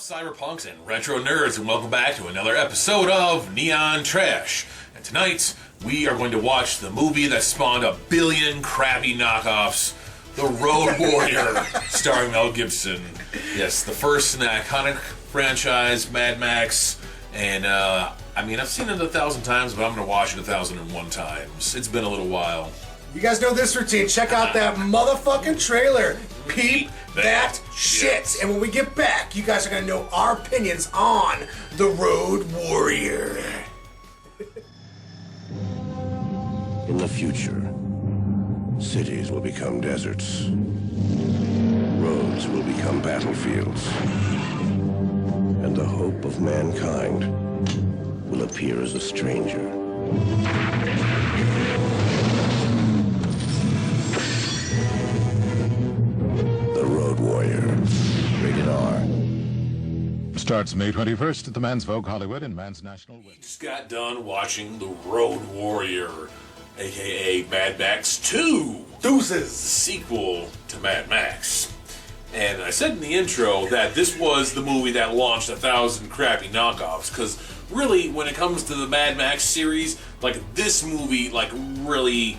cyberpunks and retro nerds, and welcome back to another episode of Neon Trash. And tonight we are going to watch the movie that spawned a billion crappy knockoffs, The Road Warrior, starring Mel Gibson. Yes, the first in the iconic franchise, Mad Max. And I've seen it 1,000 times, but I'm going to watch it 1,001 times. It's been a little while. You guys know this routine. Check out that motherfucking trailer. Peep that shit. And when we get back, you guys are going to know our opinions on The Road Warrior. In the future, cities will become deserts. Roads will become battlefields. And the hope of mankind will appear as a stranger. The Road Warrior. Rated R. Starts May 21st at the Man's Vogue Hollywood and Man's National. We just got done watching The Road Warrior, aka Mad Max 2. Deuces. Sequel to Mad Max. And I said in the intro that this was the movie that launched 1,000 crappy knockoffs, because really, when it comes to the Mad Max series, like, this movie, like, really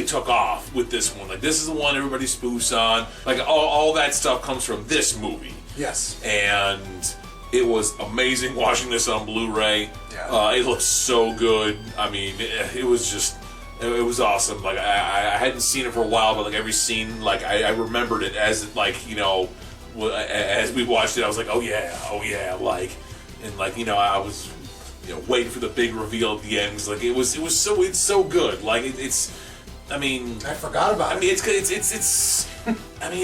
took off with this one. Like, this is the one everybody spoofs on. Like, all that stuff comes from this movie. Yes. And it was amazing watching this on Blu-ray. Yeah. It looks so good. I mean, it was just... It was awesome. Like, I hadn't seen it for a while, but like every scene, like I remembered it as, like, you know, as we watched it, I was like, oh yeah, like, and like, you know, I was, you know, waiting for the big reveal at the end. Cause, like, it's so good. Like, it's I mean, I forgot about it. I mean,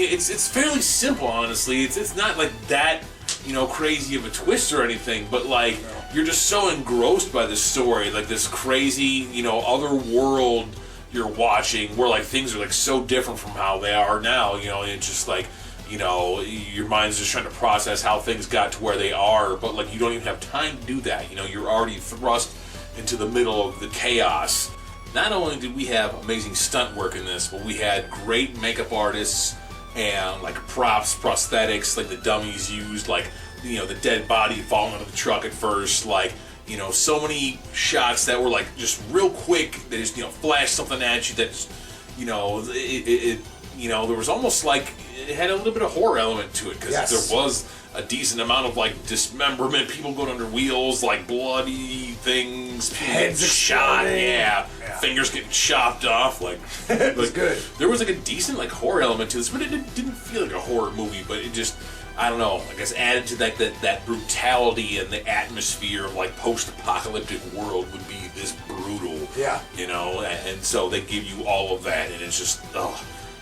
it's fairly simple, honestly. It's not like that, you know, crazy of a twist or anything, but like, you're just so engrossed by this story, like this crazy, you know, other world you're watching where like things are like so different from how they are now, you know, and it's just like, you know, your mind's just trying to process how things got to where they are, but like you don't even have time to do that, you know, you're already thrust into the middle of the chaos. Not only did we have amazing stunt work in this, but we had great makeup artists and like props, prosthetics, like the dummies used, like, you know, the dead body falling out of the truck at first, like, you know, so many shots that were like just real quick. They just, you know, flash something at you that just, you know, it you know, there was almost like it had a little bit of horror element to it, because yes, there was a decent amount of like dismemberment, people going under wheels, like bloody things, heads shot, yeah, fingers getting chopped off, like it was good. There was like a decent like horror element to this, but it didn't feel like a horror movie, but it just, I don't know, I guess added to that brutality and the atmosphere of like post-apocalyptic world would be this brutal. Yeah. You know, and so they give you all of that, and it's just,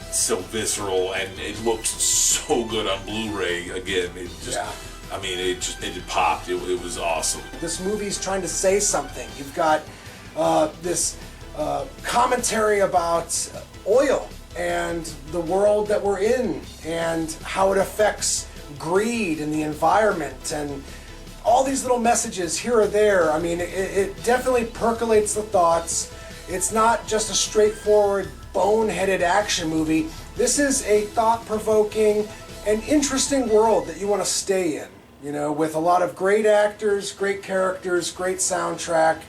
it's so visceral, and it looked so good on Blu-ray. Again, it just, I mean, it popped. It was awesome. This movie's trying to say something. You've got this commentary about oil and the world that we're in and how it affects greed and the environment and all these little messages here or there. I mean, it definitely percolates the thoughts. It's not just a straightforward, boneheaded action movie. This is a thought-provoking and interesting world that you want to stay in, you know, with a lot of great actors, great characters, great soundtrack,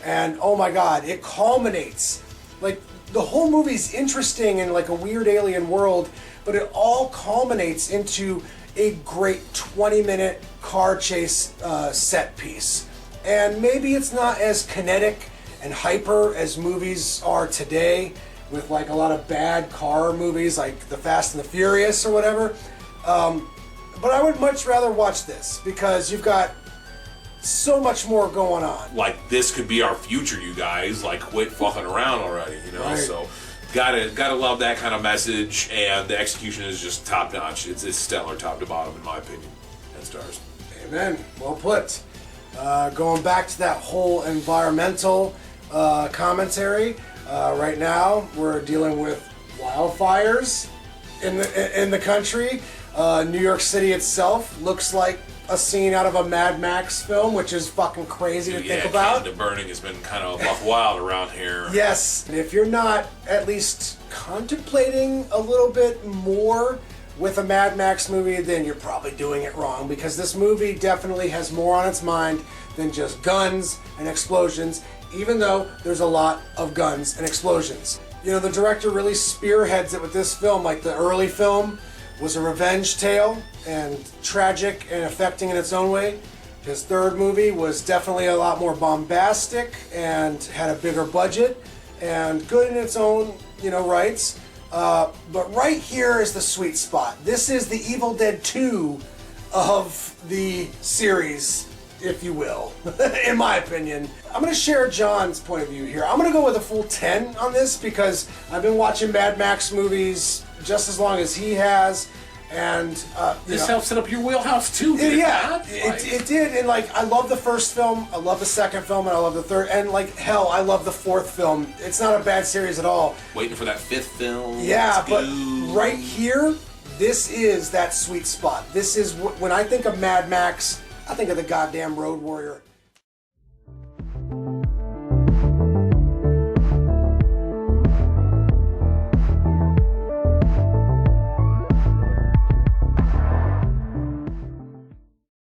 and oh my god, it culminates. Like, the whole movie's interesting in like a weird alien world, but it all culminates into a great 20-minute car chase set piece. And maybe it's not as kinetic and hyper as movies are today, with like a lot of bad car movies like The Fast and the Furious or whatever. But I would much rather watch this because you've got so much more going on. Like, this could be our future, you guys. Like, quit fucking around already, you know? Right. So gotta love that kind of message, and the execution is just top notch. It's stellar, top to bottom, in my opinion. 10 stars. Amen. Well put. Going back to that whole environmental commentary, right now we're dealing with wildfires in the country. New York City itself looks like a scene out of a Mad Max film, which is fucking crazy to think about. The burning has been kind of buck wild around here. Yes, and if you're not at least contemplating a little bit more with a Mad Max movie, then you're probably doing it wrong, because this movie definitely has more on its mind than just guns and explosions, even though there's a lot of guns and explosions. You know, the director really spearheads it with this film. Like, the early film was a revenge tale and tragic and affecting in its own way. His third movie was definitely a lot more bombastic and had a bigger budget and good in its own, rights. But right here is the sweet spot. This is the Evil Dead 2 of the series, if you will, in my opinion. I'm going to share John's point of view here. I'm going to go with a full 10 on this, because I've been watching Mad Max movies just as long as he has. And this helps set up your wheelhouse too. It did. And like, I love the first film, I love the second film, and I love the third, and like hell, I love the fourth film. It's not a bad series at all. Waiting for that fifth film. Yeah, but right here, this is that sweet spot. This is when I think of Mad Max, I think of the goddamn Road Warrior.